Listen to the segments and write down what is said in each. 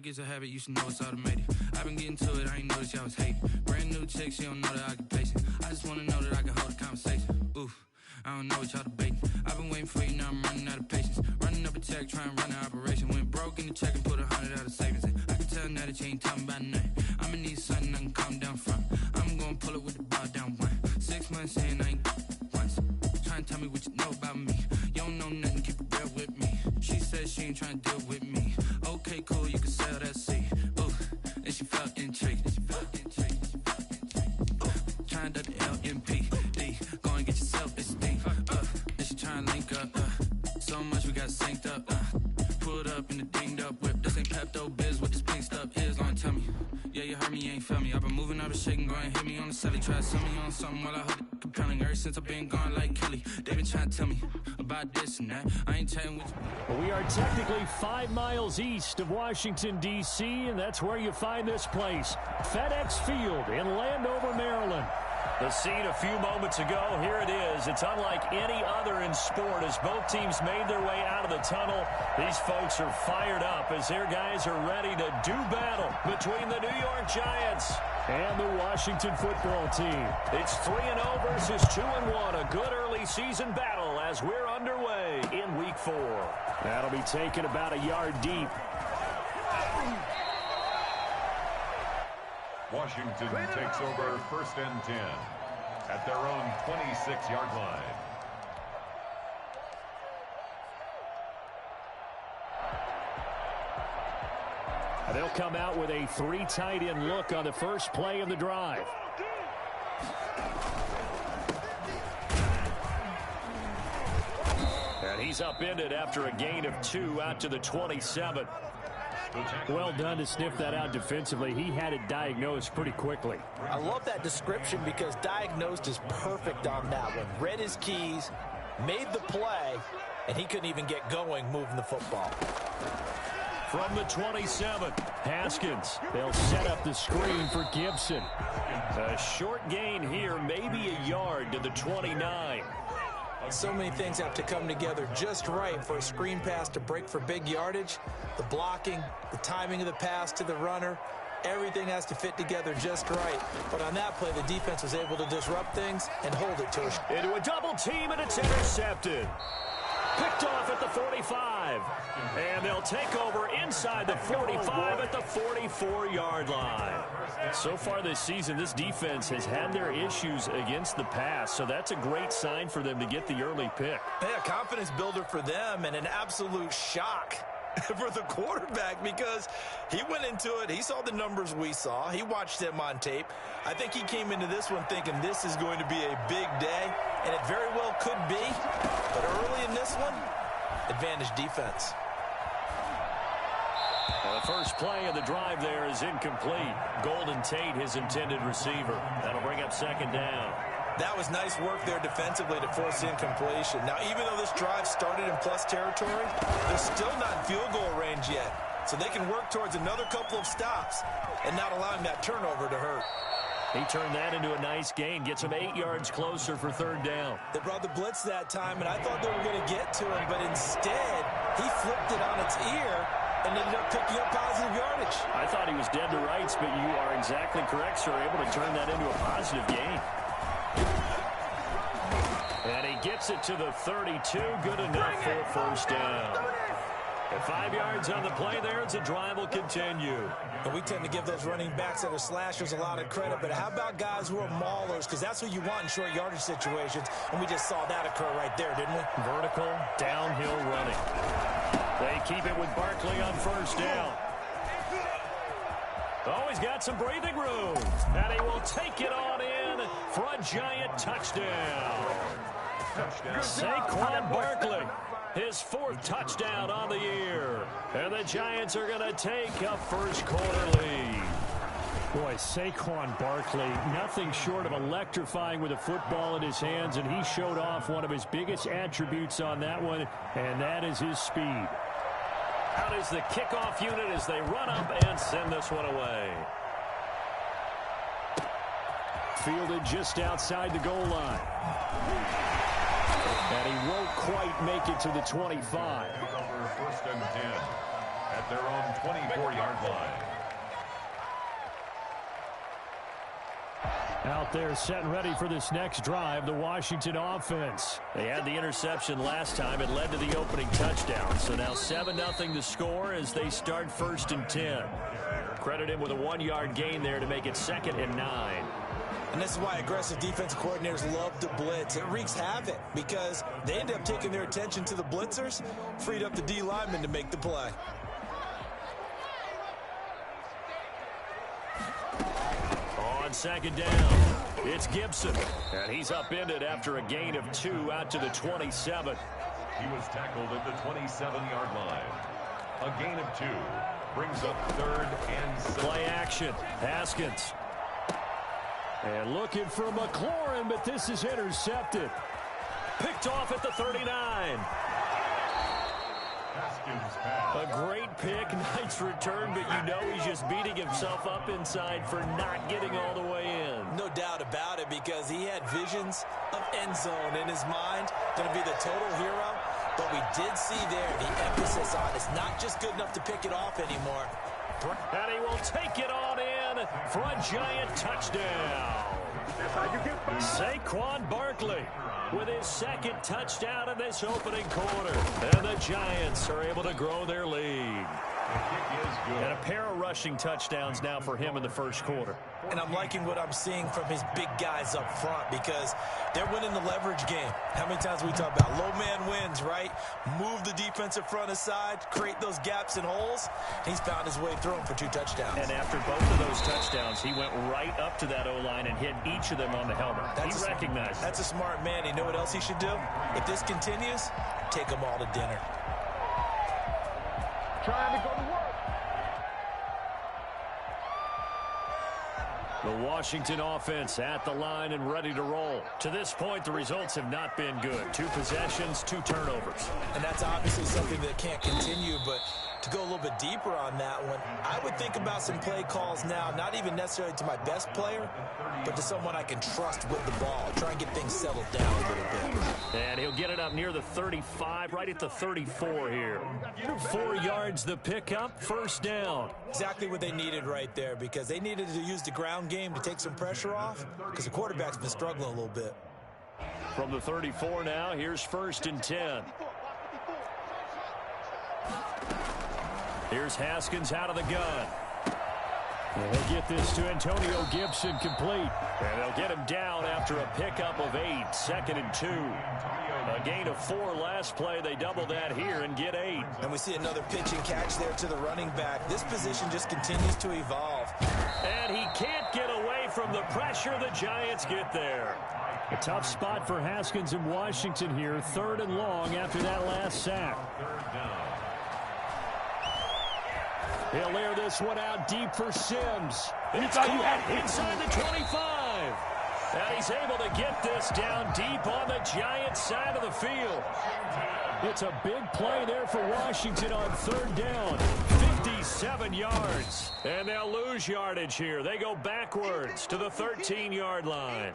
gets a habit, you should know it's automated. I've been getting to it, I ain't noticed y'all was hating. Brand new chick, she don't know that I can patient. I just wanna know that I can hold a conversation. Oof, I don't know what y'all debating. I've been waiting for you, now I'm running out of patience. Running up a check, trying to run an operation. Went broke in the check and put 100 out of savings in. I can tell now that you ain't talking about nothing. I'ma need something I can calm down from. I'm gonna pull it with the bar down one. 6 months in, I ain't once. Trying to tell me what you know about me. You don't know nothing, keep it real with me. She said she ain't trying to deal with me. Okay, cool, you can sell that seed. Ooh, and she felt intrigued. Trying to the LMPD. Go and get yourself esteem. And she trying to link up. So much we got synced up. Pulled up in the dinged up whip. This ain't Pepto Biz, what this pink stuff is. Gonna tell me. Yeah, you heard me, you ain't felt me. I've been moving out of shaking, go and hit me on the celly. Try to sell me on something while I hold it compelling. Ever since I've been gone like Kelly, they been trying to tell me about this and that. I ain't chatting with you. We are technically 5 miles east of Washington, D.C., and that's where you find this place, FedEx Field in Landover, Maryland. The scene a few moments ago, here it is. It's unlike any other in sport as both teams made their way out of the tunnel. These folks are fired up as their guys are ready to do battle between the New York Giants and the Washington football team. It's 3-0 versus 2-1, a good early season battle as we're underway in Week 4. That'll be taken about a yard deep. Washington takes over 1st and 10 at their own 26-yard line. They'll come out with a 3 tight end look on the first play of the drive. And he's upended after a gain of 2 out to the 27. Well done to sniff that out defensively. He had it diagnosed pretty quickly. I love that description because diagnosed is perfect on that one. Read his keys, made the play, and he couldn't even get going moving the football. From the 27, Haskins. They'll set up the screen for Gibson. A short gain here, maybe a yard to the 29. So many things have to come together just right for a screen pass to break for big yardage. The blocking, the timing of the pass to the runner, everything has to fit together just right. But on that play, the defense was able to disrupt things and hold it to us. Into a double team, and it's intercepted. Picked off at the 45. And they'll take over inside the 45 at the 44-yard line. So far this season, this defense has had their issues against the pass, so that's a great sign for them to get the early pick. Yeah, confidence builder for them and an absolute shock for the quarterback because he went into it. He saw the numbers we saw. He watched them on tape. I think he came into this one thinking this is going to be a big day, and it very well could be. But early in this one, advantage defense. The first play of the drive there is incomplete. Golden Tate, his intended receiver. That'll bring up 2nd down. That was nice work there defensively to force incompletion. Now, even though this drive started in plus territory, they're still not in field goal range yet. So they can work towards another couple of stops and not allowing that turnover to hurt. He turned that into a nice gain, gets him 8 yards closer for 3rd down. They brought the blitz that time, and I thought they were going to get to him, but instead, he flipped it on its ear and ended up picking up positive yardage. I thought he was dead to rights, but you are exactly correct, sir. Able to turn that into a positive gain. And he gets it to the 32. Good enough for 1st down. At 5 yards on the play there, the drive will continue. And we tend to give those running backs that are slashers a lot of credit, but how about guys who are maulers? Because that's who you want in short yardage situations, and we just saw that occur right there, didn't we? Vertical, downhill running. They keep it with Barkley on 1st down. Oh, he's got some breathing room, and he will take it on in for a Giant touchdown. Saquon Barkley, his 4th touchdown on the year. And the Giants are going to take a first-quarter lead. Boy, Saquon Barkley, nothing short of electrifying with a football in his hands, and he showed off one of his biggest attributes on that one, and that is his speed. Out is the kickoff unit as they run up and send this one away. Fielded just outside the goal line. And he won't quite make it to the 25. 1st and 10 at their own 24-yard line. Out there set and ready for this next drive, the Washington offense. They had the interception last time. It led to the opening touchdown. So now 7-0 the score as they start 1st and 10. Credit him with a 1-yard gain there to make it 2nd and 9. And this is why aggressive defensive coordinators love to blitz. It wreaks havoc because they end up taking their attention to the blitzers, freed up the D lineman to make the play. On 2nd down, it's Gibson. And he's upended after a gain of 2 out to the 27. He was tackled at the 27-yard line. A gain of 2 brings up 3rd and 7. Play action. Haskins. And looking for McLaurin, but this is intercepted. Picked off at the 39. A great pick, nice return, but you know he's just beating himself up inside for not getting all the way in. No doubt about it, because he had visions of end zone in his mind, going to be the total hero. But we did see there the emphasis on it's not just good enough to pick it off anymore. And he will take it on in for a giant touchdown. Saquon Barkley with his 2nd touchdown in this opening quarter. And the Giants are able to grow their lead. And a pair of rushing touchdowns now for him in the 1st quarter. And I'm liking what I'm seeing from his big guys up front because they're winning the leverage game. How many times we talk about low man wins, right? Move the defensive front aside, create those gaps and holes. He's found his way through them for 2 touchdowns. And after both of those touchdowns, he went right up to that O-line and hit each of them on the helmet. He recognized it. That's a smart man. You know what else he should do? If this continues, take them all to dinner. Trying to go to work. The Washington offense at the line and ready to roll. To this point, the results have not been good. 2 possessions, 2 turnovers. And that's obviously something that can't continue, but to go a little bit deeper on that one, I would think about some play calls now, not even necessarily to my best player, but to someone I can trust with the ball. Try and get things settled down a little bit. And he'll get it up near the 35, right at the 34 here. 4 yards the pickup, 1st down. Exactly what they needed right there, because they needed to use the ground game to take some pressure off, because the quarterback's been struggling a little bit. From the 34 now, here's 1st and 10. Here's Haskins out of the gun. And they'll get this to Antonio Gibson complete. And they'll get him down after a pickup of 8, 2nd and 2. A gain of 4 last play. They double that here and get 8. And we see another pitch and catch there to the running back. This position just continues to evolve. And he can't get away from the pressure. The Giants get there. A tough spot for Haskins in Washington here. 3rd and long after that last sack. He'll air this one out deep for Sims. It's caught inside the 25. And he's able to get this down deep on the Giants side of the field. It's a big play there for Washington on 3rd down. 57 yards. And they'll lose yardage here. They go backwards to the 13-yard line.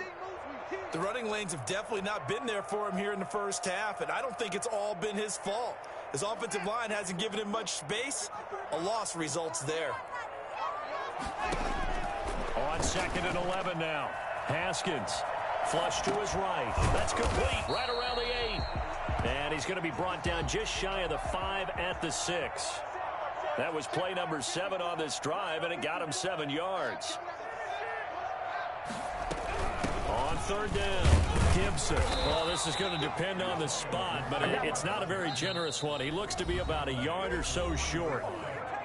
The running lanes have definitely not been there for him here in the 1st half, and I don't think it's all been his fault. His offensive line hasn't given him much space. A loss results there. On 2nd and 11 now. Haskins, flush to his right. That's complete, right around the 8. And he's going to be brought down just shy of the 5 at the 6. That was play number 7 on this drive, and it got him 7 yards. On 3rd down, Gibson. Well, this is going to depend on the spot, but it's not a very generous one. He looks to be about a yard or so short.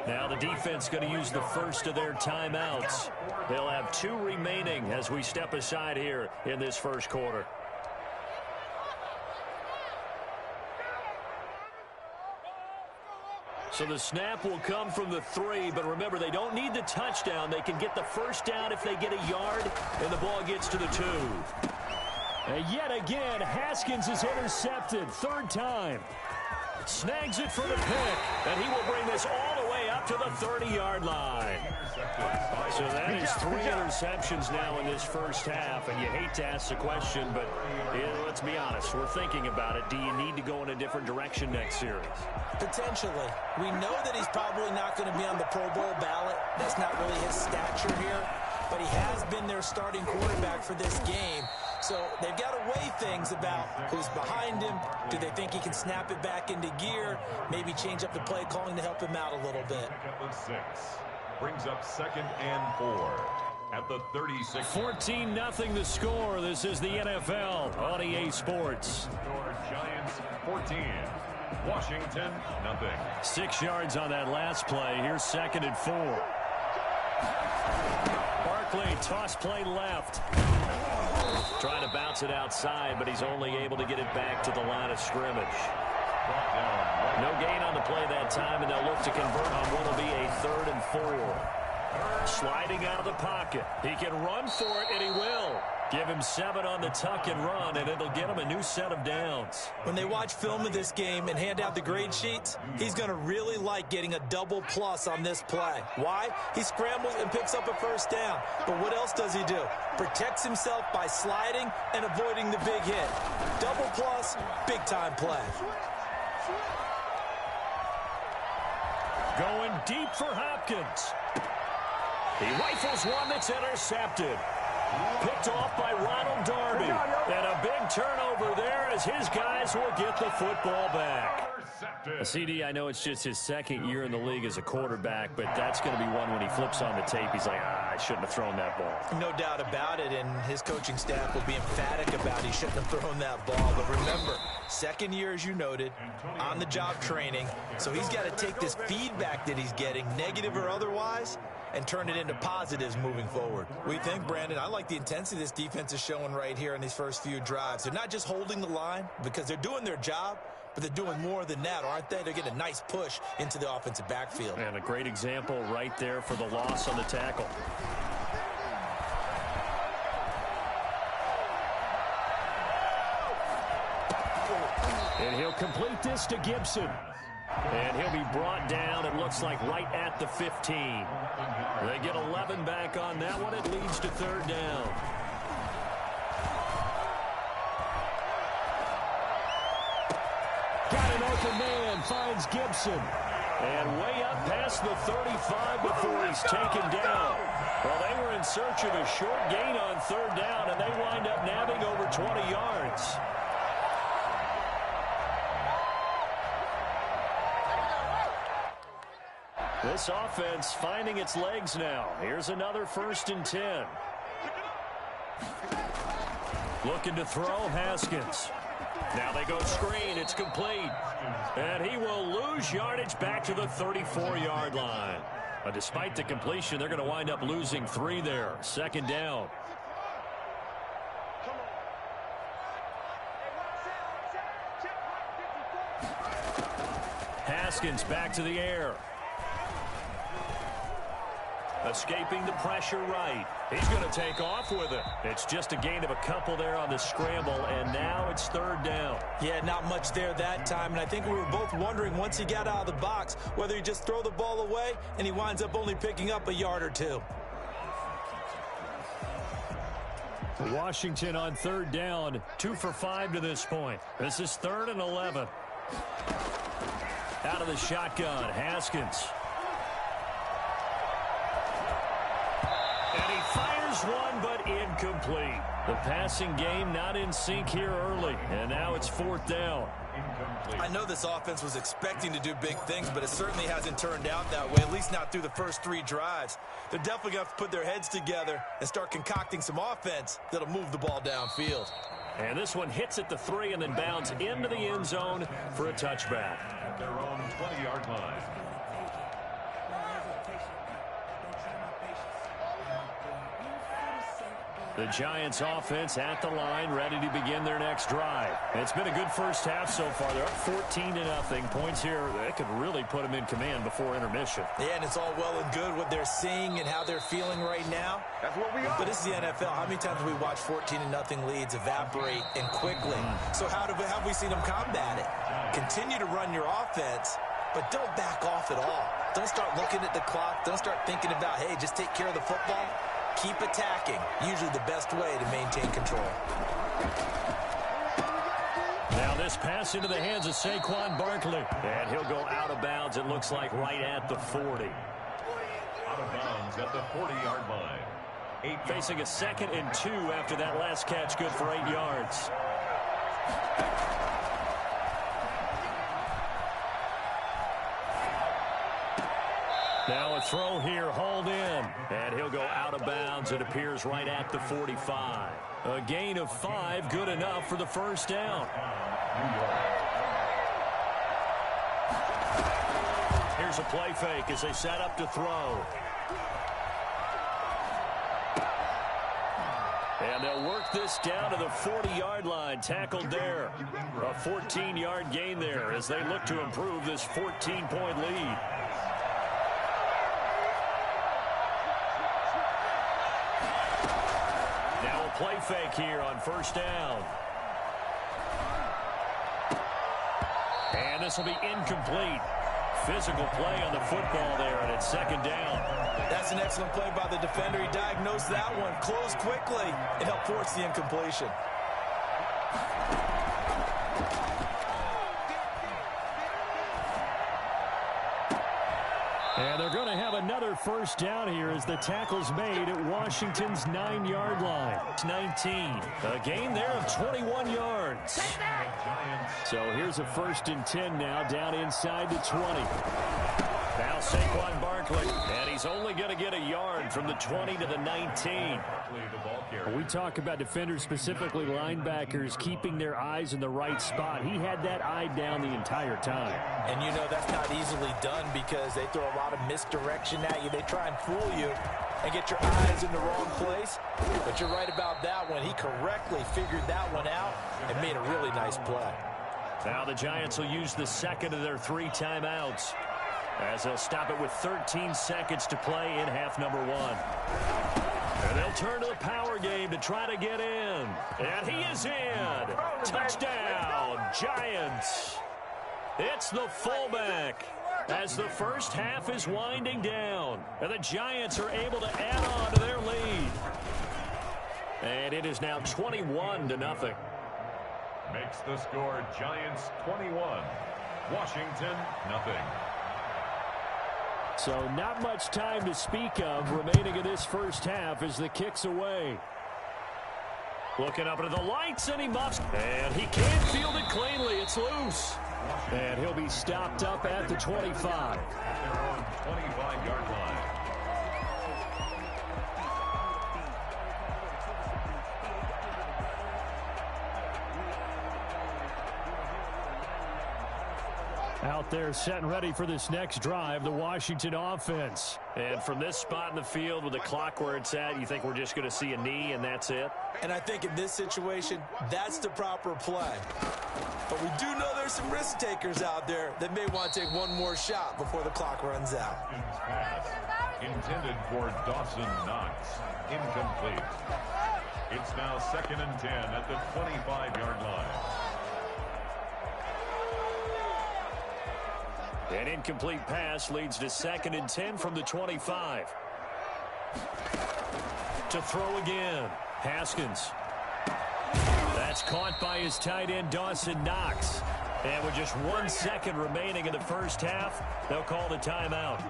Now the defense going to use the first of their timeouts. They'll have 2 remaining as we step aside here in this 1st quarter. So the snap will come from the 3, but remember, they don't need the touchdown. They can get the 1st down if they get a yard, and the ball gets to the 2. And yet again, Haskins is intercepted. 3rd time. Snags it for the pick, and he will bring this all the way up to the 30-yard line. So that is 3 interceptions now in this first half, and you hate to ask the question, but let's be honest, we're thinking about it. Do you need to go in a different direction next series? Potentially. We know that he's probably not going to be on the Pro Bowl ballot. That's not really his stature here, but he has been their starting quarterback for this game. So they've got to weigh things about who's behind him. Do they think he can snap it back into gear? Maybe change up the play calling to help him out a little bit. Brings up 2nd and 4 at the 36. 14-0 the score. This is the NFL on EA Sports. Giants 14. Washington, nothing. 6 yards on that last play. Here's 2nd and 4. Barkley, toss play left. Trying to bounce it outside, but he's only able to get it back to the line of scrimmage. No gain on the play that time, and they'll look to convert on what will be a 3rd and 4. Sliding out of the pocket. He can run for it, and he will. Give him 7 on the tuck and run, and it'll get him a new set of downs. When they watch film of this game and hand out the grade sheets, he's going to really like getting a double plus on this play. Why? He scrambles and picks up a 1st down. But what else does he do? Protects himself by sliding and avoiding the big hit. Double plus, big-time play. Going deep for Hopkins. He rifles one that's intercepted. Picked off by Ronald Darby. And a big turnover there as his guys will get the football back. CD, I know it's just his 2nd year in the league as a quarterback, but that's going to be one when he flips on the tape. He's like, I shouldn't have thrown that ball. No doubt about it, and his coaching staff will be emphatic about he shouldn't have thrown that ball. But remember, 2nd year, as you noted, on-the-job training. So he's got to take this feedback that he's getting, negative or otherwise, and turn it into positives moving forward. We think, Brandon, I like the intensity this defense is showing right here in these first few drives. They're not just holding the line because they're doing their job, but they're doing more than that, aren't they? They're getting a nice push into the offensive backfield. And a great example right there for the loss on the tackle. And he'll complete this to Gibson. And he'll be brought down, it looks like, right at the 15. They get 11 back on that one. It leads to 3rd down. Got an open man, finds Gibson. And way up past the 35 before he's taken down. Well, they were in search of a short gain on 3rd down, and they wind up nabbing over 20 yards. This offense finding its legs now. Here's another 1st and 10. Looking to throw, Haskins. Now they go screen. It's complete. And he will lose yardage back to the 34-yard line. Despite the completion, they're going to wind up losing 3 there. 2nd down. Haskins back to the air. Escaping the pressure right. He's going to take off with it. It's just a gain of a couple there on the scramble, and now it's 3rd down. Yeah, not much there that time, and I think we were both wondering once he got out of the box whether he just throw the ball away, and he winds up only picking up a yard or 2. Washington on 3rd down, 2 for 5 to this point. This is 3rd and 11. Out of the shotgun, Haskins. And he fires one, but incomplete. The passing game not in sync here early, and now it's 4th down. I know this offense was expecting to do big things, but it certainly hasn't turned out that way, at least not through the first 3 drives. They're definitely going to have to put their heads together and start concocting some offense that'll move the ball downfield. And this one hits at the 3 and then bounds into the end zone for a touchback. At their own 20-yard line. The Giants offense at the line, ready to begin their next drive. It's been a good first half so far. They're up 14-0. Points here, that could really put them in command before intermission. Yeah, and it's all well and good what they're seeing and how they're feeling right now. That's what we are. But this is the NFL. How many times have we watched 14-0 leads evaporate and quickly? So how have we seen them combat it? Continue to run your offense but don't back off at all. Don't start looking at the clock. Don't start thinking about, hey, just take care of the football. Keep attacking. Usually the best way to maintain control. Now this pass into the hands of Saquon Barkley. And he'll go out of bounds, it looks like, right at the 40. Out of bounds at the 40-yard line. Facing a 2nd and 2 after that last catch, good for 8 yards. Now a throw here, hauled in. And he'll go out of bounds. It appears right at the 45. A gain of 5, good enough for the first down. Here's a play fake as they set up to throw. And they'll work this down to the 40-yard line, tackled there. A 14-yard gain there as they look to improve this 14-point lead. Now a play fake here on first down. And this will be incomplete. Physical play on the football there, and it's 2nd down. That's an excellent play by the defender. He diagnosed that one, closed quickly, and helped force the incompletion. And they're going to have another first down here as the tackle's made at Washington's 9-yard line. It's 19. A gain there of 21 yards. So here's a 1st and 10 now, down inside the 20. Now Saquon Barkley, and he's only going to get a yard from the 20 to the 19. We talk about defenders, specifically linebackers, keeping their eyes in the right spot. He had that eye down the entire time. And you know that's not easily done because they throw a lot of misdirection at you. They try and fool you and get your eyes in the wrong place. But you're right about that one. He correctly figured that one out and made a really nice play. Now the Giants will use the 2nd of their 3 timeouts as they'll stop it with 13 seconds to play in half number 1. And they'll turn to the power game to try to get in. And he is in. Touchdown, Giants. It's the fullback as the first half is winding down. And the Giants are able to add on to their lead. And it is now 21-0. Makes the score Giants 21, Washington nothing. So not much time to speak of remaining in this first half as the kick's away. Looking up into the lights, and he muffs. And he can't field it cleanly. It's loose. And he'll be stopped up at the 25. Their own 25-yard line. Out there set and ready for this next drive, the Washington offense. And from this spot in the field with the clock where it's at, you think we're just going to see a knee and that's it? And I think in this situation, that's the proper play. But we do know there's some risk takers out there that may want to take one more shot before the clock runs out. Pass intended for Dawson Knox. Incomplete. It's now 2nd and 10 at the 25-yard line. An incomplete pass leads to 2nd and 10 from the 25. To throw again. Haskins. That's caught by his tight end, Dawson Knox. And with just 1 second remaining in the first half, they'll call the timeout.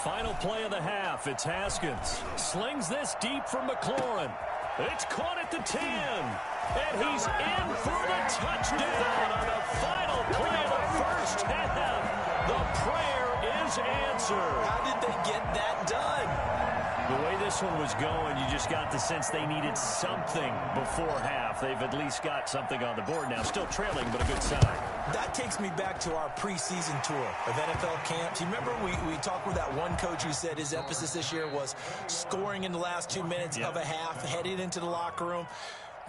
Final play of the half. It's Haskins. Slings this deep from McLaurin. It's caught at the 10. And he's in for the touchdown on the final play of the first half. The prayer is answered. How did they get that done? The way this one was going, you just got the sense they needed something before half. They've at least got something on the board now. Still trailing, but a good sign. That takes me back to our preseason tour of NFL camps. You remember we talked with that one coach who said his emphasis this year was scoring in the last 2 minutes of a half, heading into the locker room.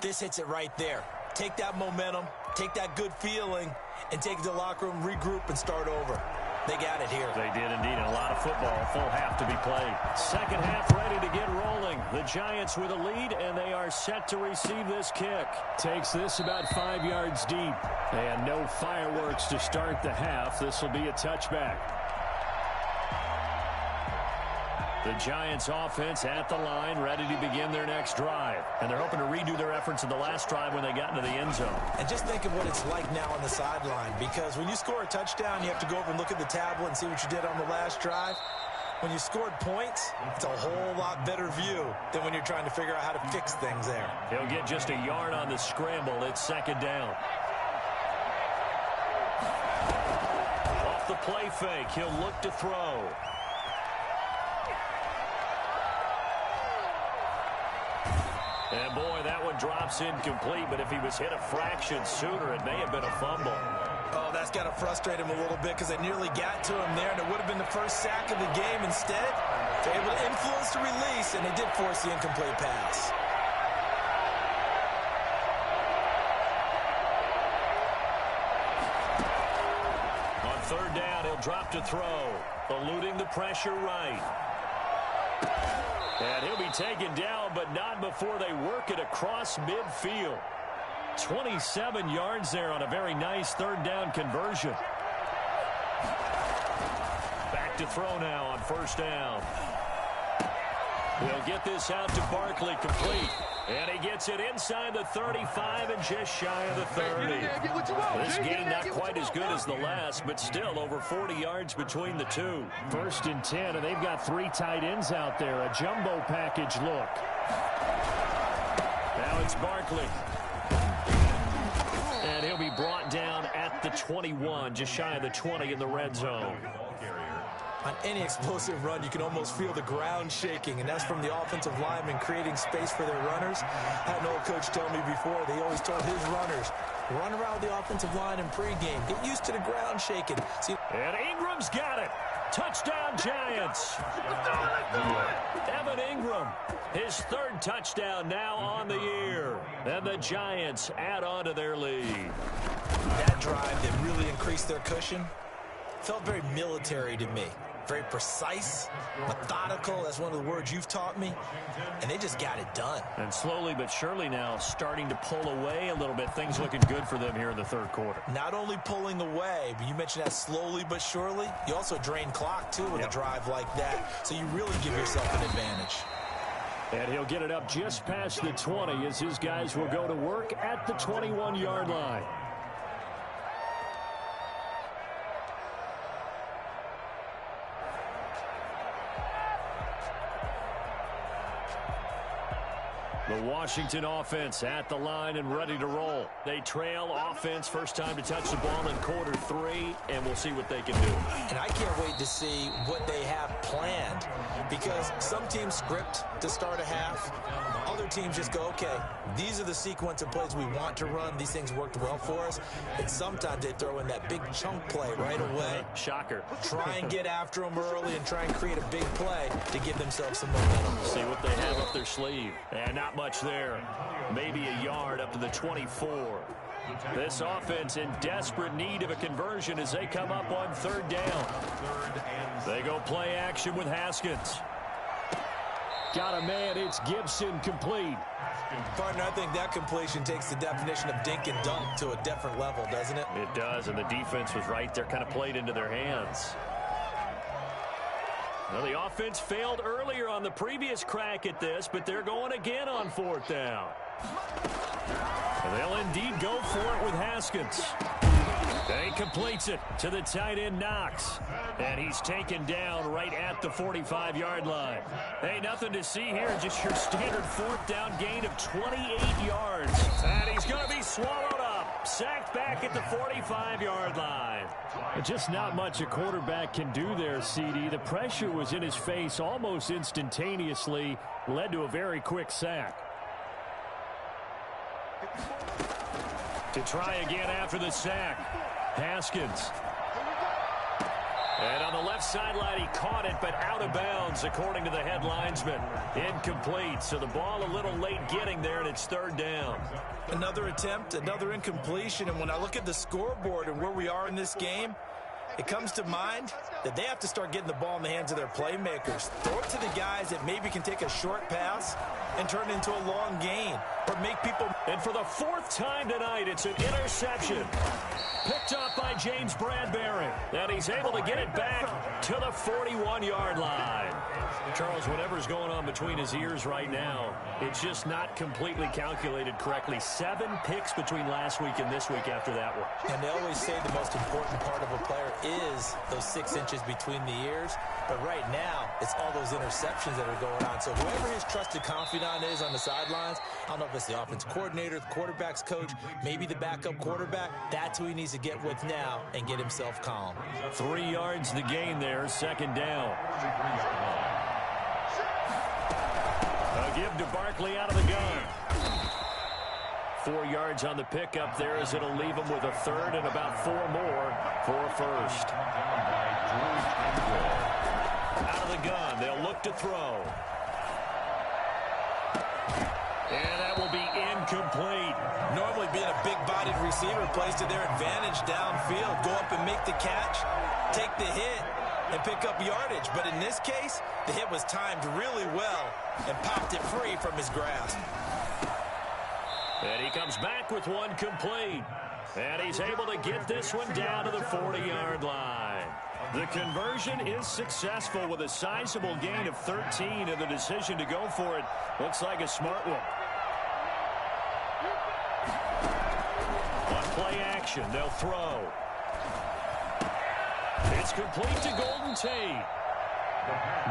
This hits it right there. Take that momentum, take that good feeling, and take it to the locker room, regroup, and start over. They got it here. They did indeed. A lot of football, a full half to be played. Second half ready to get rolling. The Giants with a lead, and they are set to receive this kick. Takes this about 5 yards deep. And no fireworks to start the half. This will be a touchback. The Giants offense at the line, ready to begin their next drive. And they're hoping to redo their efforts in the last drive when they got into the end zone. And just think of what it's like now on the sideline, because when you score a touchdown, you have to go over and look at the tablet and see what you did on the last drive. When you scored points, it's a whole lot better view than when you're trying to figure out how to fix things there. He'll get just a yard on the scramble. It's second down. Off the play fake, he'll look to throw. And, boy, that one drops incomplete, but if he was hit a fraction sooner, it may have been a fumble. Oh, that's got to frustrate him a little bit because they nearly got to him there, and it would have been the first sack of the game. Instead, they're able to influence the release, and they did force the incomplete pass. On third down, he'll drop to throw, eluding the pressure right. And he'll be taken down, but not before they work it across midfield. 27 yards there on a very nice third down conversion. Back to throw now on first down. They'll get this out to Barkley, complete. And he gets it inside the 35 and just shy of the 30. This game not quite as good as the last, but still over 40 yards between the two. 1st and 10, and they've got 3 tight ends out there. A jumbo package look. Now it's Barkley. And he'll be brought down at the 21, just shy of the 20 in the red zone. On any explosive run, you can almost feel the ground shaking, and that's from the offensive linemen creating space for their runners. I had an old coach tell me before, they always told his runners, run around the offensive line in pregame. Get used to the ground shaking. See, and Ingram's got it. Touchdown, Giants. Evan Ingram, his 3rd touchdown now on the year. And the Giants add on to their lead. That drive that really increased their cushion felt very military to me. Very precise, methodical. That's one of the words you've taught me. And they just got it done. And slowly but surely now starting to pull away a little bit. Things looking good for them here in the 3rd quarter. Not only pulling away, but you mentioned that slowly but surely. You also drain clock, too, with a drive like that. So you really give yourself an advantage. And he'll get it up just past the 20 as his guys will go to work at the 21-yard line. The Washington offense at the line and ready to roll. They trail offense, first time to touch the ball in quarter 3, and we'll see what they can do. And I can't wait to see what they have planned, because some teams script to start a half. Other teams just go, okay, these are the sequence of plays we want to run. These things worked well for us. And sometimes they throw in that big chunk play right away. Shocker. Try and get after them early and try and create a big play to give themselves some momentum. See what they have up their sleeve. And not much there. Maybe a yard up to the 24. This offense in desperate need of a conversion as they come up on 3rd down. They go play action with Haskins. Got a man, it's Gibson, complete. Partner, I think that completion takes the definition of dink and dunk to a different level, doesn't it? It does, and the defense was right there, kind of played into their hands. Well, the offense failed earlier on the previous crack at this, but they're going again on 4th down. And they'll indeed go for it with Haskins. He completes it to the tight end, Knox. And he's taken down right at the 45-yard line. Hey, nothing to see here. Just your standard 4th down gain of 28 yards. And he's going to be swallowed up. Sacked back at the 45-yard line. Just not much a quarterback can do there, CD. The pressure was in his face almost instantaneously. Led to a very quick sack. To try again after the sack. Haskins. And on the left sideline, he caught it, but out of bounds, according to the head linesman. Incomplete, so the ball a little late getting there, and it's 3rd down. Another attempt, another incompletion, and when I look at the scoreboard and where we are in this game, it comes to mind that they have to start getting the ball in the hands of their playmakers. Throw it to the guys that maybe can take a short pass and turn it into a long gain or make people. And for the fourth time tonight, it's an interception. Picked up by James Bradbury. And he's able to get it back to the 41-yard line. Charles, whatever's going on between his ears right now, it's just not completely calculated correctly. 7 picks between last week and this week after that one. And they always say the most important part of a player is those 6 inches between the ears. But right now, it's all those interceptions that are going on. So whoever his trusted confidant is on the sidelines, I don't know if it's the offense coordinator, the quarterback's coach, maybe the backup quarterback, that's who he needs to get with now and get himself calm. 3 yards to gain there, second down. A give to Barkley out of the gun. 4 yards on the pickup there as it'll leave him with a third and about 4 more for a first. Out of the gun, they'll look to throw. And that will be incomplete. Normally being a big-bodied receiver plays to their advantage downfield. Go up and make the catch, take the hit, and pick up yardage. But in this case, the hit was timed really well and popped it free from his grasp. And he comes back with one complete. And he's able to get this one down to the 40-yard line. The conversion is successful with a sizable gain of 13, and the decision to go for it looks like a smart one. On play action, they'll throw. It's complete to Golden Tate.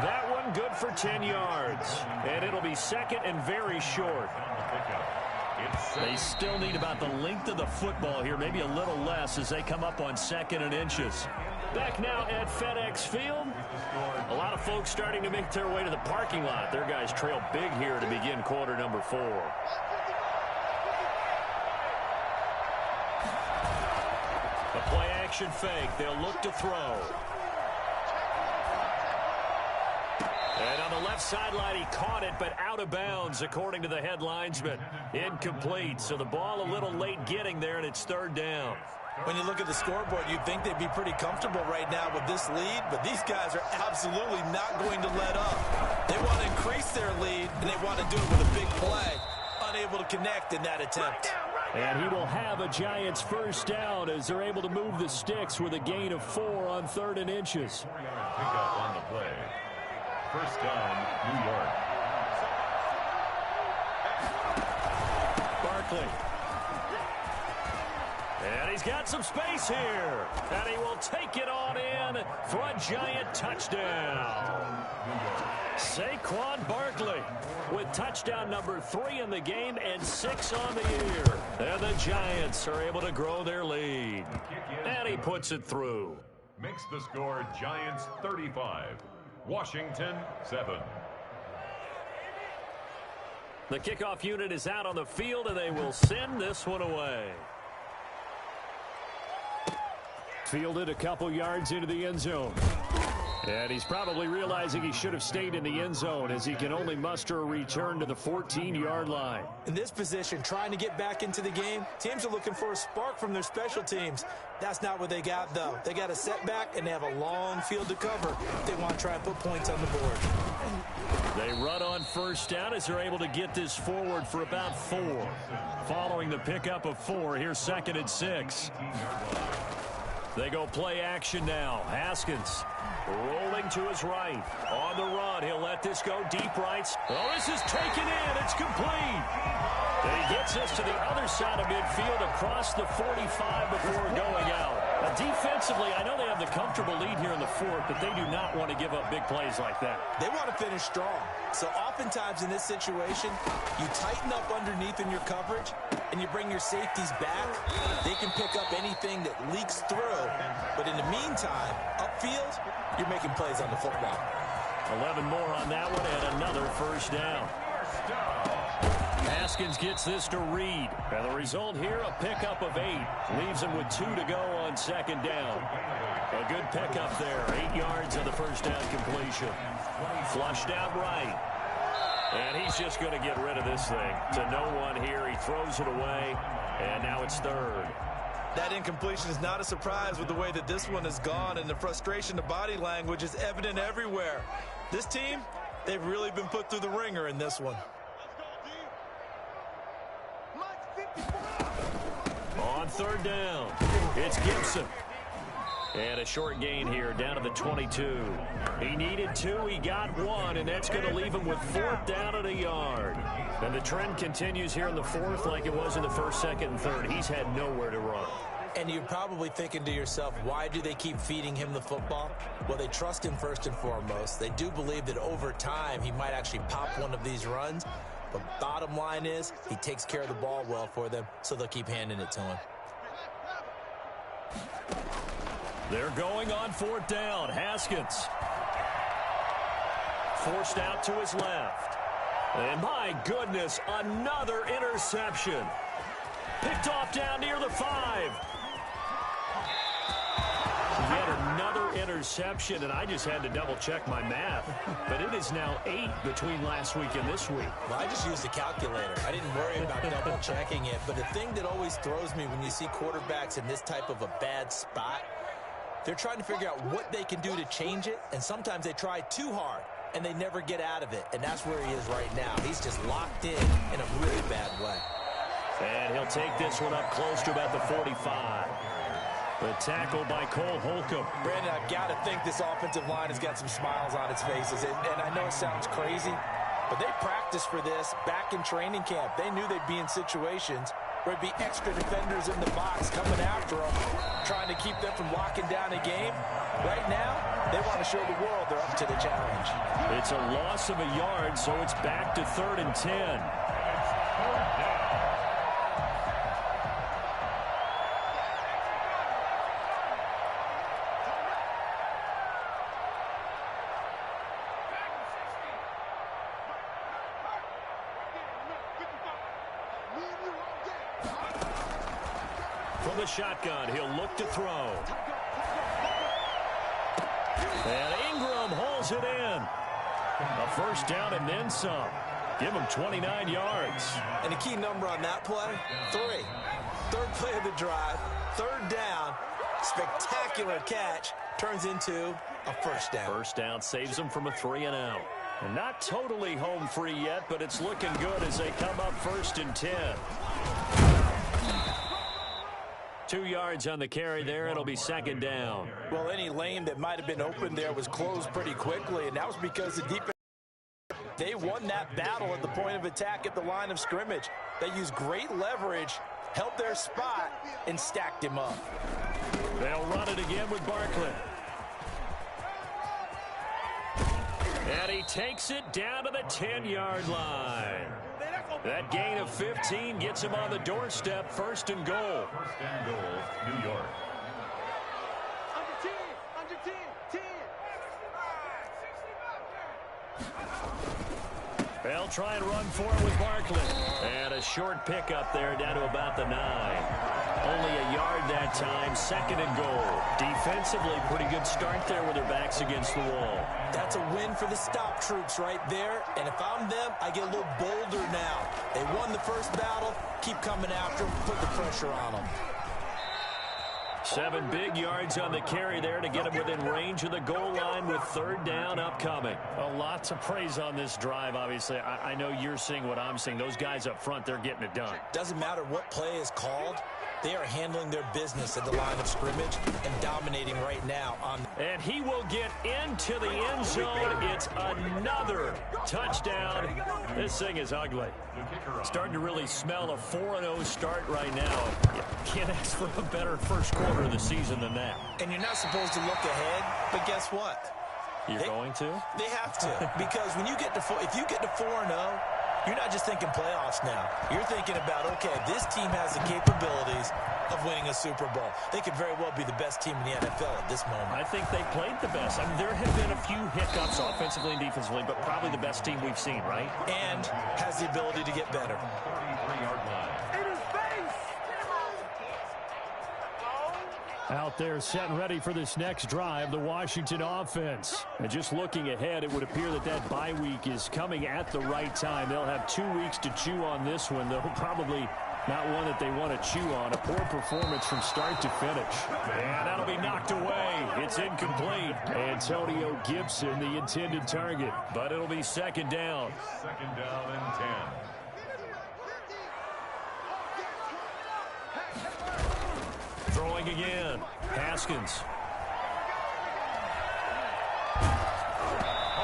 That one good for 10 yards. And it'll be second and very short. They still need about the length of the football here, maybe a little less as they come up on second and inches. Back now at FedEx Field. A lot of folks starting to make their way to the parking lot. Their guys trail big here to begin quarter number 4. A play action fake. They'll look to throw. And on the left sideline, he caught it, but out of bounds, according to the head linesman. Incomplete, so the ball a little late getting there, and it's third down. When you look at the scoreboard, you'd think they'd be pretty comfortable right now with this lead, but these guys are absolutely not going to let up. They want to increase their lead, and they want to do it with a big play. Unable to connect in that attempt. And he will have a Giants first down as they're able to move the sticks with a gain of 4 on third and inches. Pick up on the play. First down, New York. Barkley. And he's got some space here. And he will take it on in for a Giant touchdown. Saquon Barkley with touchdown number 3 in the game and 6 on the year. And the Giants are able to grow their lead. And he puts it through. Makes the score Giants 35. Washington 7. The kickoff unit is out on the field, and they will send this one away. Fielded a couple yards into the end zone. And he's probably realizing he should have stayed in the end zone as he can only muster a return to the 14-yard line. In this position, trying to get back into the game, teams are looking for a spark from their special teams. That's not what they got, though. They got a setback, and they have a long field to cover if they want to try and put points on the board. They run on first down as they're able to get this forward for about 4. Following the pickup of 4, here's second and 6. They go play action now. Haskins rolling to his right. On the run, he'll let this go deep right. Oh, this is taken in. It's complete. And he gets us to the other side of midfield across the 45 before going out. Now, defensively, I know they have the comfortable lead here in the 4th, but they do not want to give up big plays like that. They want to finish strong. So oftentimes in this situation, you tighten up underneath in your coverage, and you bring your safeties back. They can pick up anything that leaks through. But in the meantime, upfield, you're making plays on the football. 11 more on that one and another first down. Haskins gets this to Reed. And the result here, a pickup of 8. Leaves him with 2 to go on second down. A good pickup there. 8 yards on the first down completion. Flushed out right. And he's just going to get rid of this thing. To no one here. He throws it away. And now it's third. That incompletion is not a surprise with the way that this one has gone, and the frustration, the body language is evident everywhere. This team, they've really been put through the ringer in this one. On third down, it's Gibson. And a short gain here, down to the 22. He needed 2, he got 1, and that's going to leave him with 4th down at a yard. And the trend continues here in the 4th like it was in the 1st, 2nd, and 3rd. He's had nowhere to run. And you're probably thinking to yourself, why do they keep feeding him the football? Well, they trust him first and foremost. They do believe that over time he might actually pop one of these runs. But bottom line is, he takes care of the ball well for them, so they'll keep handing it to him. They're going on 4th down. Haskins forced out to his left. And my goodness, another interception. Picked off down near the 5. Yet another interception, and I just had to double-check my math. But it is now 8 between last week and this week. Well, I just used a calculator. I didn't worry about double-checking it. But the thing that always throws me when you see quarterbacks in this type of a bad spot, they're trying to figure out what they can do to change it, and sometimes they try too hard, and they never get out of it. And that's where he is right now. He's just locked in a really bad way. And he'll take this one up close to about the 45. The tackle by Cole Holcomb. Brandon, I've got to think this offensive line has got some smiles on its faces. And I know it sounds crazy, but they practiced for this back in training camp. They knew they'd be in situations where it'd be extra defenders in the box coming after them, trying to keep them from locking down a game. Right now, they want to show the world they're up to the challenge. It's a loss of a yard, so it's back to 3rd and 10. From the shotgun, he'll look to throw. And Ingram holds it in. A 1st down and then some. Give him 29 yards. And a key number on that play, 3. 3rd play of the drive, 3rd down, spectacular catch, turns into a 1st down. 1st down saves them from a 3 and out. And not totally home free yet, but it's looking good as they come up 1st and 10. 2 yards on the carry there. It'll be 2nd down. Well, any lane that might have been open there was closed pretty quickly, and that was because the defense, they won that battle at the point of attack at the line of scrimmage. They used great leverage, held their spot, and stacked him up. They'll run it again with Barkley. And he takes it down to the 10-yard line. That gain of 15 gets him on the doorstep, 1st and goal. 1st and goal, New York. Under 10. They'll try and run for it with Barkley. And a short pickup there down to about the 9. Only a yard that time, 2nd and goal. Defensively, pretty good start there with their backs against the wall. That's a win for the stop troops right there. And if I'm them, I get a little bolder now. They won the 1st battle. Keep coming after them. Put the pressure on them. 7 big yards on the carry there to get him within range of the goal line with 3rd down upcoming. A lot to praise on this drive, obviously. I know you're seeing what I'm seeing. Those guys up front, they're getting it done. Doesn't matter what play is called. They are handling their business at the line of scrimmage and dominating right now. And he will get into the end zone. It's another touchdown. This thing is ugly. Starting to really smell a 4-0 start right now. Can't ask for a better first quarter of the season than that. And you're not supposed to look ahead, but guess what? You're going to? They have to. Because when you get to if you get to 4-0, you're not just thinking playoffs now. You're thinking about, okay, this team has the capabilities of winning a Super Bowl. They could very well be the best team in the NFL at this moment. I think they played the best. I mean, there have been a few hiccups offensively and defensively, but probably the best team we've seen, right? And has the ability to get better. 33-yard line. Out there set and ready for this next drive, the Washington offense. And just looking ahead, it would appear that bye week is coming at the right time. They'll have 2 weeks to chew on this one. They'll probably Not one that they want to chew on. A poor performance from start to finish. And that'll be knocked away. It's incomplete. Antonio Gibson, the intended target. But it'll be second down. Second down and 10. Throwing again. Haskins.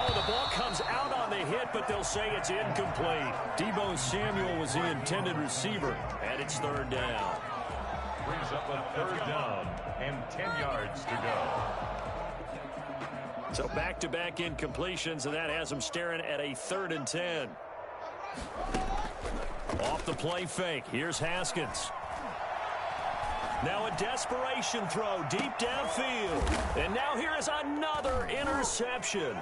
Oh, the ball comes out on the hit, but they'll say it's incomplete. Deebo Samuel was the intended receiver, and it's third down. Brings up a third down and 10 yards to go. So back-to-back incompletions, and that has them staring at a 3rd and 10. Off the play fake. Here's Haskins. Now a desperation throw deep downfield. And now here is another interception.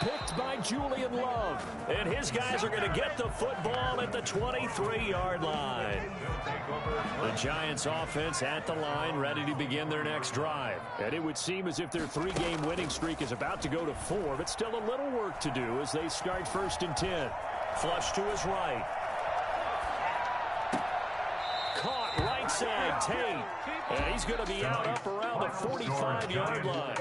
Picked by Julian Love. And his guys are going to get the football at the 23-yard line. The Giants offense at the line, ready to begin their next drive. And it would seem as if their 3-game winning streak is about to go to 4, but still a little work to do as they start 1st and 10. Flush to his right. Caught right side, Tate. And he's going to be out up around the 45-yard line.